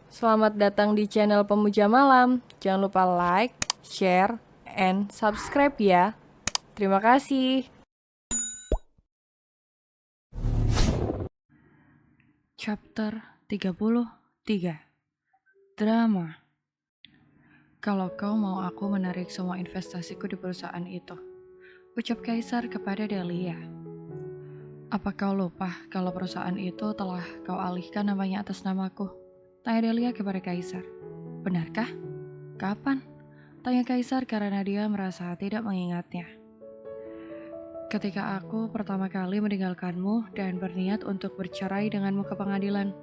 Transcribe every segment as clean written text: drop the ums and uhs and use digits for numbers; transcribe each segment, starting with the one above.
Selamat datang di channel Pemuja Malam. Jangan lupa like, share, and subscribe ya. Terima kasih. Chapter 33. Drama. Kalau kau mau aku menarik semua investasiku di perusahaan itu, ucap Kaisar kepada Delia. Apa kau lupa kalau perusahaan itu telah kau alihkan namanya atas namaku? Tanya Delia kepada Kaisar. Benarkah? Kapan? Tanya Kaisar karena dia merasa tidak mengingatnya. Ketika aku pertama kali meninggalkanmu dan berniat untuk bercerai denganmu ke pengadilan,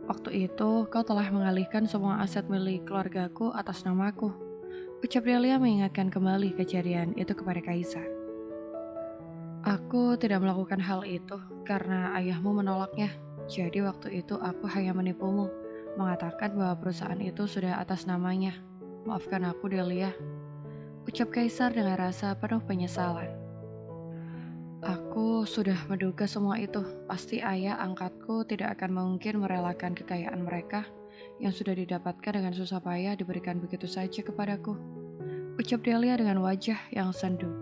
waktu itu kau telah mengalihkan semua aset milik keluargaku atas namaku. Ucap Delia mengingatkan kembali kejadian itu kepada Kaisar. Aku tidak melakukan hal itu karena ayahmu menolaknya. Jadi waktu itu aku hanya menipumu, mengatakan bahwa perusahaan itu sudah atas namanya. Maafkan aku Delia. Ucap Kaisar dengan rasa penuh penyesalan. Aku sudah menduga semua itu. Pasti ayah angkatku tidak akan mungkin merelakan kekayaan mereka yang sudah didapatkan dengan susah payah diberikan begitu saja kepadaku. Ucap Delia dengan wajah yang sendu.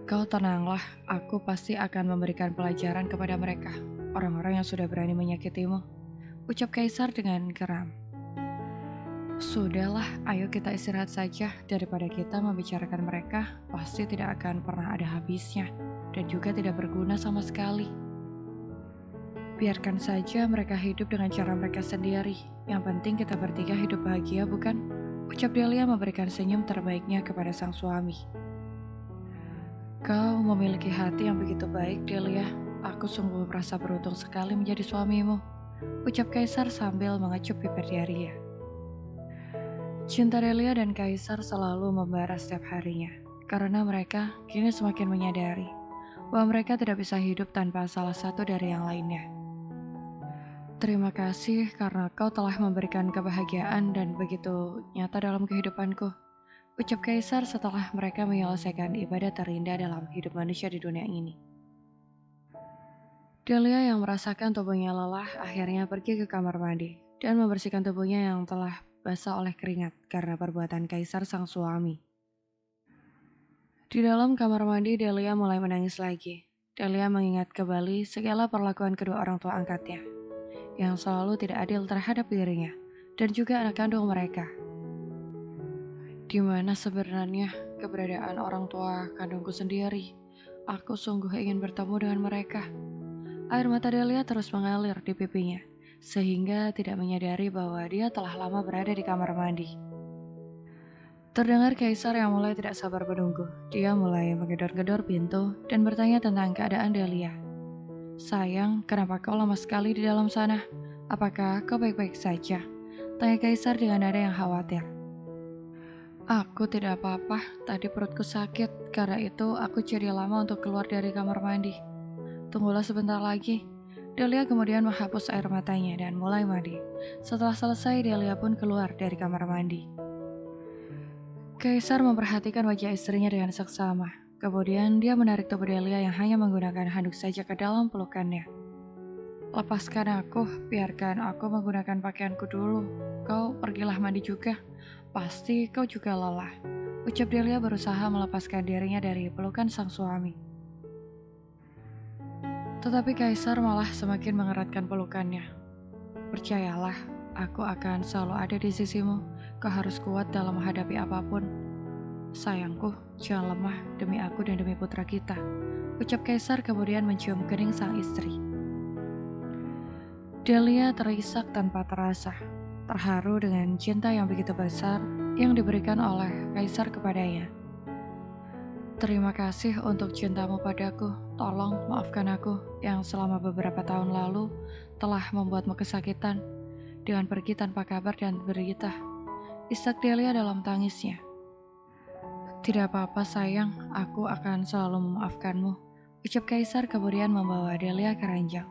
Kau tenanglah, aku pasti akan memberikan pelajaran kepada mereka, orang-orang yang sudah berani menyakitimu. Ucap Kaisar dengan geram. Sudahlah, ayo kita istirahat saja. Daripada kita membicarakan mereka, pasti tidak akan pernah ada habisnya dan juga tidak berguna sama sekali. Biarkan saja mereka hidup dengan cara mereka sendiri. Yang penting kita bertiga hidup bahagia, bukan? Ucap Delia memberikan senyum terbaiknya kepada sang suami. Kau memiliki hati yang begitu baik, Delia. Aku sungguh merasa beruntung sekali menjadi suamimu. Ucap Kaisar sambil mengecup bibir Delia. Cinta Delia dan Kaisar selalu membara setiap harinya, karena mereka kini semakin menyadari bahwa mereka tidak bisa hidup tanpa salah satu dari yang lainnya. Terima kasih karena kau telah memberikan kebahagiaan dan begitu nyata dalam kehidupanku. Ucap Kaisar setelah mereka menyelesaikan ibadah terindah dalam hidup manusia di dunia ini. Delia yang merasakan tubuhnya lelah akhirnya pergi ke kamar mandi dan membersihkan tubuhnya yang telah basah oleh keringat karena perbuatan Kaisar sang suami. Di dalam kamar mandi, Delia mulai menangis lagi. Delia mengingat kembali segala perlakuan kedua orang tua angkatnya yang selalu tidak adil terhadap dirinya dan juga anak kandung mereka. Di mana sebenarnya keberadaan orang tua kandungku sendiri? Aku sungguh ingin bertemu dengan mereka. Air mata Delia terus mengalir di pipinya, sehingga tidak menyadari bahwa dia telah lama berada di kamar mandi. Terdengar Kaisar yang mulai tidak sabar menunggu. Dia mulai menggedor-gedor pintu dan bertanya tentang keadaan Delia. Sayang, kenapa kau lama sekali di dalam sana? Apakah kau baik-baik saja? Tanya Kaisar dengan nada yang khawatir. Aku tidak apa-apa, tadi perutku sakit, karena itu aku jadi lama untuk keluar dari kamar mandi. Tunggulah sebentar lagi. Delia kemudian menghapus air matanya dan mulai mandi. Setelah selesai, Delia pun keluar dari kamar mandi. Kaisar memperhatikan wajah istrinya dengan seksama. Kemudian dia menarik tubuh Delia yang hanya menggunakan handuk saja ke dalam pelukannya. Lepaskan aku, biarkan aku menggunakan pakaianku dulu. Kau pergilah mandi juga. Pasti kau juga lelah. Ucap Delia berusaha melepaskan dirinya dari pelukan sang suami. Tetapi Kaisar malah semakin mengeratkan pelukannya. Percayalah, aku akan selalu ada di sisimu. Kau harus kuat dalam menghadapi apapun. Sayangku, jangan lemah demi aku dan demi putra kita. Ucap Kaisar kemudian mencium kening sang istri. Delia terisak tanpa terasa, terharu dengan cinta yang begitu besar yang diberikan oleh Kaisar kepadanya. Terima kasih untuk cintamu padaku. Tolong maafkan aku yang selama beberapa tahun lalu telah membuatmu kesakitan dengan pergi tanpa kabar dan berita. Isak Delia dalam tangisnya. Tidak apa-apa sayang, aku akan selalu memaafkanmu. Ucap Kaisar kemudian membawa Delia ke ranjang.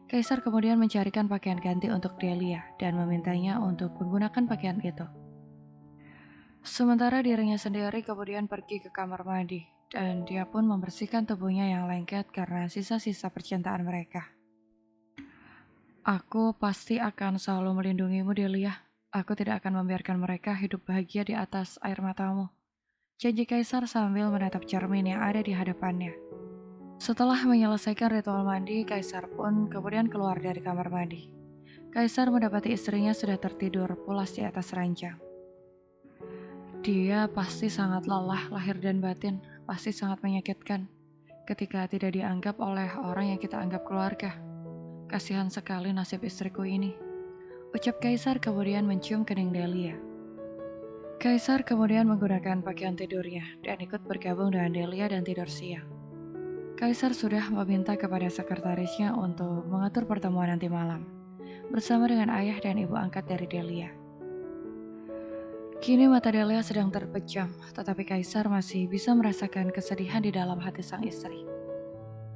Kaisar kemudian mencarikan pakaian ganti untuk Delia dan memintanya untuk menggunakan pakaian itu. Sementara dirinya sendiri kemudian pergi ke kamar mandi dan dia pun membersihkan tubuhnya yang lengket karena sisa-sisa percintaan mereka. Aku pasti akan selalu melindungimu, Delia. Aku tidak akan membiarkan mereka hidup bahagia di atas air matamu. Janji Kaisar sambil menatap cermin yang ada di hadapannya. Setelah menyelesaikan ritual mandi, Kaisar pun kemudian keluar dari kamar mandi. Kaisar mendapati istrinya sudah tertidur pulas di atas ranjang. Dia pasti sangat lelah lahir dan batin, pasti sangat menyakitkan ketika tidak dianggap oleh orang yang kita anggap keluarga. Kasihan sekali nasib istriku ini, ucap Kaisar kemudian mencium kening Delia. Kaisar kemudian menggunakan pakaian tidurnya dan ikut bergabung dengan Delia dan tidur siang. Kaisar sudah meminta kepada sekretarisnya untuk mengatur pertemuan nanti malam bersama dengan ayah dan ibu angkat dari Delia. Kini mata Delia sedang terpejam, tetapi Kaisar masih bisa merasakan kesedihan di dalam hati sang istri.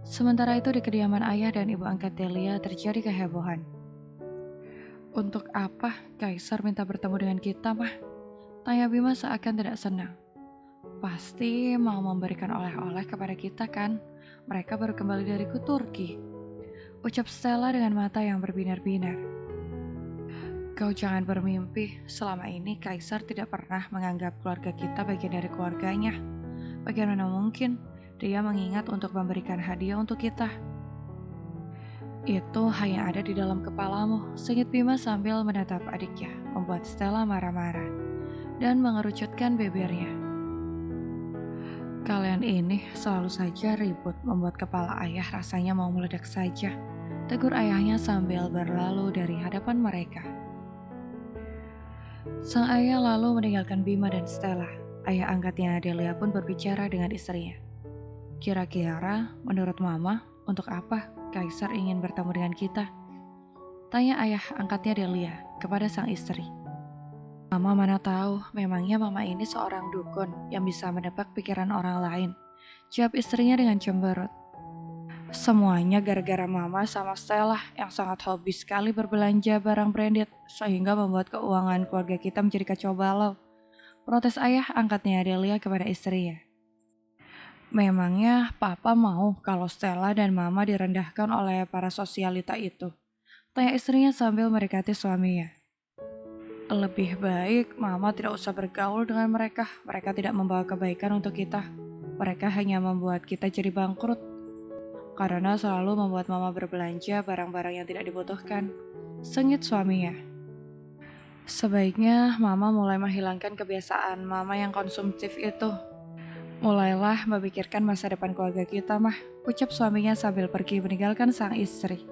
Sementara itu di kediaman ayah dan ibu angkat Delia terjadi kehebohan. Untuk apa Kaisar minta bertemu dengan kita, Mah? Tanya Bima seakan tidak senang. Pasti mau memberikan oleh-oleh kepada kita kan? Mereka baru kembali dari Turki. Ucap Stella dengan mata yang berbinar-binar. Kau jangan bermimpi, selama ini Kaisar tidak pernah menganggap keluarga kita bagian dari keluarganya. Bagaimana mungkin dia mengingat untuk memberikan hadiah untuk kita? Itu hanya ada di dalam kepalamu, sengit Bima sambil menatap adiknya, membuat Stella marah-marah dan mengerucutkan bibirnya. Kalian ini selalu saja ribut, membuat kepala ayah rasanya mau meledak saja, tegur ayahnya sambil berlalu dari hadapan mereka. Sang ayah lalu meninggalkan Bima dan Stella. Ayah angkatnya Delia pun berbicara dengan istrinya. Kira-kira menurut Mama, untuk apa Kaisar ingin bertemu dengan kita? Tanya ayah angkatnya Delia kepada sang istri. Mama mana tahu, memangnya Mama ini seorang dukun yang bisa menebak pikiran orang lain. Jawab istrinya dengan cemberut. Semuanya gara-gara Mama sama Stella yang sangat hobi sekali berbelanja barang branded sehingga membuat keuangan keluarga kita menjadi kacau balau. Protes ayah angkatnya Delia kepada istrinya. Memangnya Papa mau kalau Stella dan Mama direndahkan oleh para sosialita itu? Tanya istrinya sambil mendekati suaminya. Lebih baik Mama tidak usah bergaul dengan mereka. Mereka tidak membawa kebaikan untuk kita. Mereka hanya membuat kita jadi bangkrut. Karena selalu membuat Mama berbelanja barang-barang yang tidak dibutuhkan. Sengit suaminya. Sebaiknya Mama mulai menghilangkan kebiasaan Mama yang konsumtif itu. Mulailah memikirkan masa depan keluarga kita, Mah. Ucap suaminya sambil pergi meninggalkan sang istri.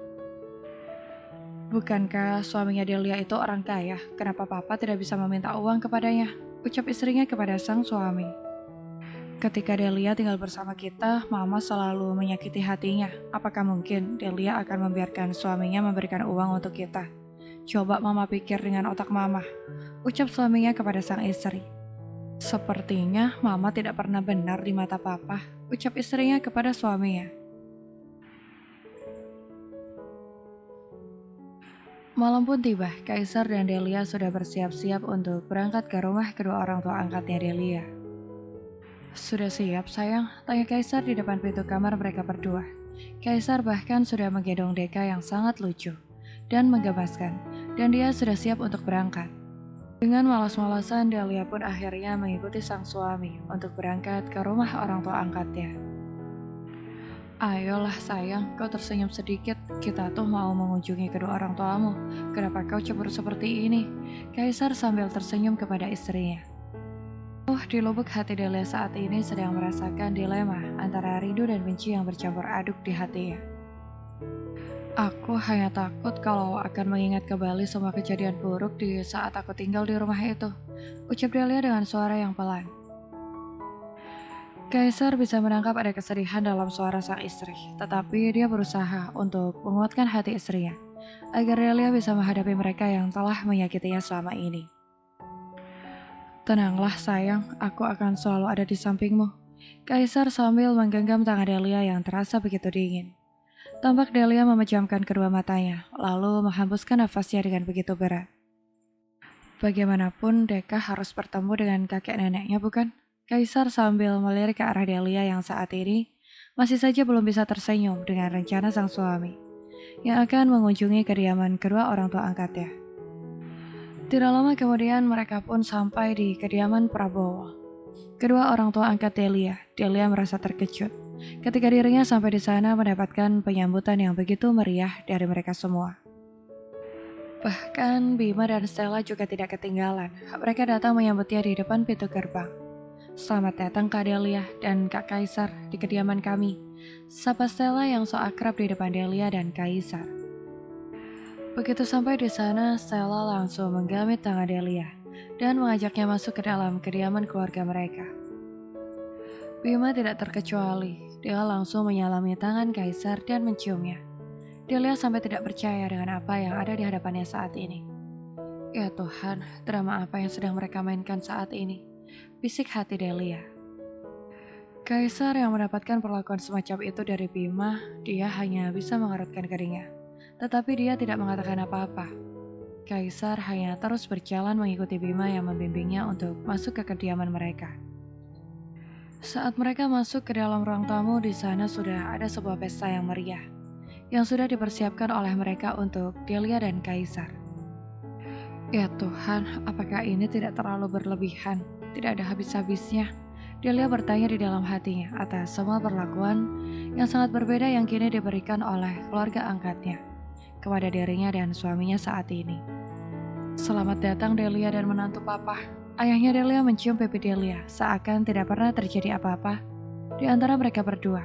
Bukankah suaminya Delia itu orang kaya? Kenapa Papa tidak bisa meminta uang kepadanya? Ucap istrinya kepada sang suami. Ketika Delia tinggal bersama kita, Mama selalu menyakiti hatinya. Apakah mungkin Delia akan membiarkan suaminya memberikan uang untuk kita? Coba Mama pikir dengan otak Mama. Ucap suaminya kepada sang istri. Sepertinya Mama tidak pernah benar di mata Papa. Ucap istrinya kepada suaminya. Malam pun tiba, Kaisar dan Delia sudah bersiap-siap untuk berangkat ke rumah kedua orang tua angkatnya Delia. Sudah siap sayang? Tanya Kaisar di depan pintu kamar mereka berdua. Kaisar bahkan sudah menggendong Deka yang sangat lucu dan menggemaskan, dan dia sudah siap untuk berangkat. Dengan malas-malasan, Delia pun akhirnya mengikuti sang suami untuk berangkat ke rumah orang tua angkatnya. Ayolah sayang, kau tersenyum sedikit. Kita tuh mau mengunjungi kedua orang tuamu. Kenapa kau cemburu seperti ini? Kaisar sambil tersenyum kepada istrinya. Di lubuk hati Delia saat ini sedang merasakan dilema antara rindu dan benci yang bercampur aduk di hatinya. Aku hanya takut kalau akan mengingat kembali semua kejadian buruk di saat aku tinggal di rumah itu. Ucap Delia dengan suara yang pelan. Kaisar bisa menangkap ada kesedihan dalam suara sang istri, tetapi dia berusaha untuk menguatkan hati istrinya, agar Delia bisa menghadapi mereka yang telah menyakitinya selama ini. Tenanglah sayang, aku akan selalu ada di sampingmu. Kaisar sambil menggenggam tangan Delia yang terasa begitu dingin. Tampak Delia memejamkan kedua matanya, lalu menghembuskan nafasnya dengan begitu berat. Bagaimanapun Deka harus bertemu dengan kakek neneknya bukan? Kaisar sambil melirik ke arah Delia yang saat ini masih saja belum bisa tersenyum dengan rencana sang suami. yang akan mengunjungi kediaman kedua orang tua angkatnya. Tidak lama kemudian mereka pun sampai di kediaman Prabowo. Kedua orang tua angkat Delia merasa terkejut ketika dirinya sampai di sana mendapatkan penyambutan yang begitu meriah dari mereka semua. Bahkan Bima dan Stella juga tidak ketinggalan. Mereka datang menyambutnya di depan pintu gerbang. "Selamat datang Kak Delia dan Kak Kaisar di kediaman kami," sapa Stella yang so akrab di depan Delia dan Kaisar. Begitu sampai di sana, Stella langsung menggamit tangan Delia dan mengajaknya masuk ke dalam kediaman keluarga mereka. Bima tidak terkecuali, dia langsung menyalami tangan Kaisar dan menciumnya. Delia sampai tidak percaya dengan apa yang ada di hadapannya saat ini. Ya Tuhan, drama apa yang sedang mereka mainkan saat ini? Bisik hati Delia. Kaisar yang mendapatkan perlakuan semacam itu dari Bima, dia hanya bisa mengerutkan keningnya. Tetapi dia tidak mengatakan apa-apa. Kaisar hanya terus berjalan mengikuti Bima yang membimbingnya untuk masuk ke kediaman mereka. Saat mereka masuk ke dalam ruang tamu, di sana sudah ada sebuah pesta yang meriah, yang sudah dipersiapkan oleh mereka untuk Delia dan Kaisar. Ya Tuhan, apakah ini tidak terlalu berlebihan? Tidak ada habis-habisnya. Delia bertanya di dalam hatinya atas semua perlakuan yang sangat berbeda yang kini diberikan oleh keluarga angkatnya kepada dirinya dan suaminya saat ini. "Selamat datang Delia dan menantu papa." Ayahnya Delia mencium pipi Delia seakan tidak pernah terjadi apa-apa di antara mereka berdua.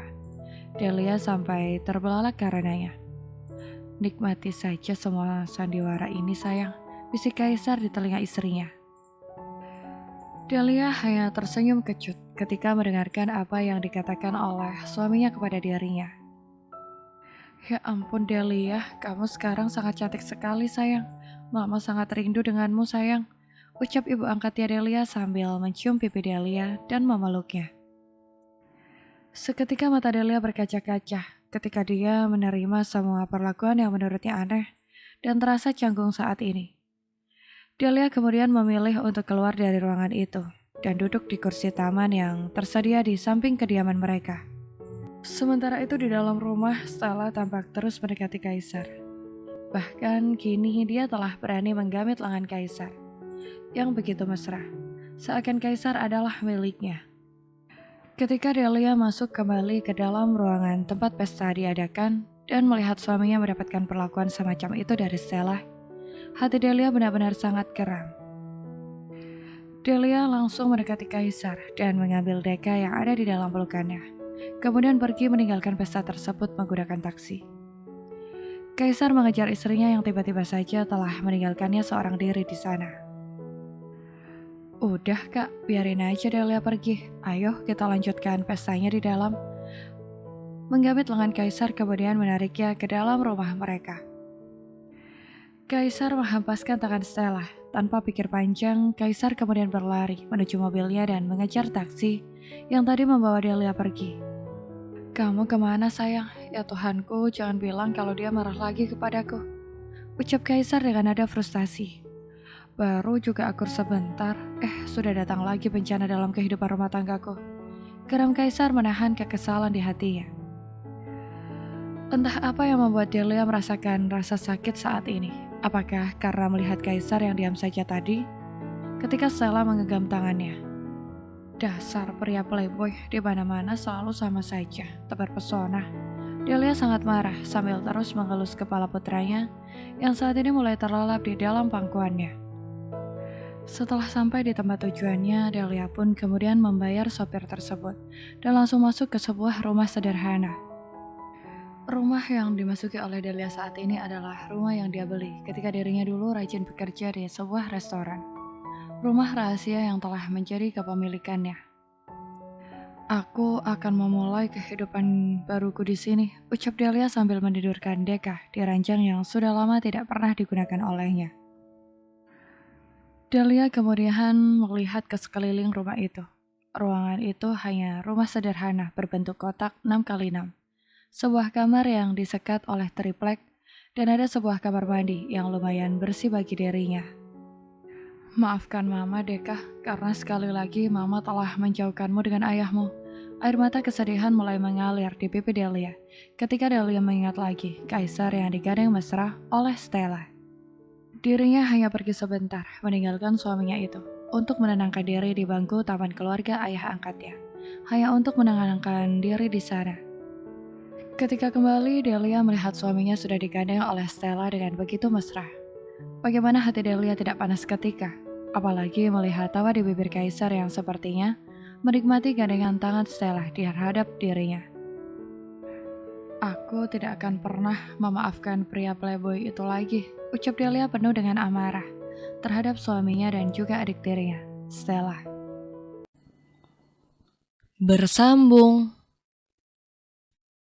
Delia sampai terbelalak karenanya. "Nikmati saja semua sandiwara ini sayang," bisik Kaisar di telinga istrinya. Delia hanya tersenyum kecut ketika mendengarkan apa yang dikatakan oleh suaminya kepada dirinya. "Ya ampun Delia, kamu sekarang sangat cantik sekali sayang. Mama sangat rindu denganmu sayang," ucap ibu angkatnya Delia sambil mencium pipi Delia dan memeluknya. Seketika mata Delia berkaca-kaca ketika dia menerima semua perlakuan yang menurutnya aneh dan terasa canggung saat ini. Delia kemudian memilih untuk keluar dari ruangan itu dan duduk di kursi taman yang tersedia di samping kediaman mereka. Sementara itu di dalam rumah, Stella tampak terus mendekati Kaisar. Bahkan kini dia telah berani menggamit lengan Kaisar yang begitu mesra, seakan Kaisar adalah miliknya. Ketika Delia masuk kembali ke dalam ruangan tempat pesta diadakan dan melihat suaminya mendapatkan perlakuan semacam itu dari Stella, hati Delia benar-benar sangat geram. Delia langsung mendekati Kaisar dan mengambil Deka yang ada di dalam pelukannya, kemudian pergi meninggalkan pesta tersebut menggunakan taksi. Kaisar mengejar istrinya yang tiba-tiba saja telah meninggalkannya seorang diri di sana. "Udah kak, biarin aja Delia pergi. Ayo kita lanjutkan pestanya di dalam." Menggamit lengan Kaisar kemudian menariknya ke dalam rumah mereka. Kaisar menghempaskan tangan Stella. Tanpa pikir panjang, Kaisar kemudian berlari menuju mobilnya dan mengejar taksi yang tadi membawa Delia pergi. "Kamu kemana sayang? Ya Tuhanku, jangan bilang kalau dia marah lagi kepadaku," ucap Kaisar dengan nada frustasi. "Baru juga akur sebentar, sudah datang lagi bencana dalam kehidupan rumah tanggaku." Geram Kaisar menahan kekesalan di hatinya. Entah apa yang membuat Delia merasakan rasa sakit saat ini. Apakah karena melihat Kaisar yang diam saja tadi? Ketika Stella menggenggam tangannya. Dasar pria playboy, di mana-mana selalu sama saja, tak berpesona. Delia sangat marah sambil terus mengelus kepala putranya yang saat ini mulai terlelap di dalam pangkuannya. Setelah sampai di tempat tujuannya, Delia pun kemudian membayar sopir tersebut dan langsung masuk ke sebuah rumah sederhana. Rumah yang dimasuki oleh Delia saat ini adalah rumah yang dia beli ketika dirinya dulu rajin bekerja di sebuah restoran. Rumah rahasia yang telah menjadi kepemilikannya. "Aku akan memulai kehidupan baruku di sini," ucap Delia sambil menidurkan Deka di ranjang yang sudah lama tidak pernah digunakan olehnya. Delia kemudian melihat ke sekeliling rumah itu. Ruangan itu hanya rumah sederhana berbentuk kotak 6x6. Sebuah kamar yang disekat oleh triplek dan ada sebuah kamar mandi yang lumayan bersih bagi dirinya. "Maafkan Mama, Deka, karena sekali lagi Mama telah menjauhkanmu dengan ayahmu," Air mata kesedihan mulai mengalir di pipi Delia ketika Delia mengingat lagi Kaisar yang digandeng mesra oleh Stella. Dirinya hanya pergi sebentar meninggalkan suaminya itu untuk menenangkan diri di bangku taman keluarga ayah angkatnya, hanya untuk menenangkan diri di sana. Ketika kembali, Delia melihat suaminya sudah digandeng oleh Stella dengan begitu mesra. Bagaimana hati Delia tidak panas ketika, apalagi melihat tawa di bibir Kaisar yang sepertinya menikmati gandengan tangan Stella di hadap dirinya. Aku tidak akan pernah memaafkan pria playboy itu lagi, ucap Delia penuh dengan amarah terhadap suaminya dan juga adik tirinya, Stella. Bersambung.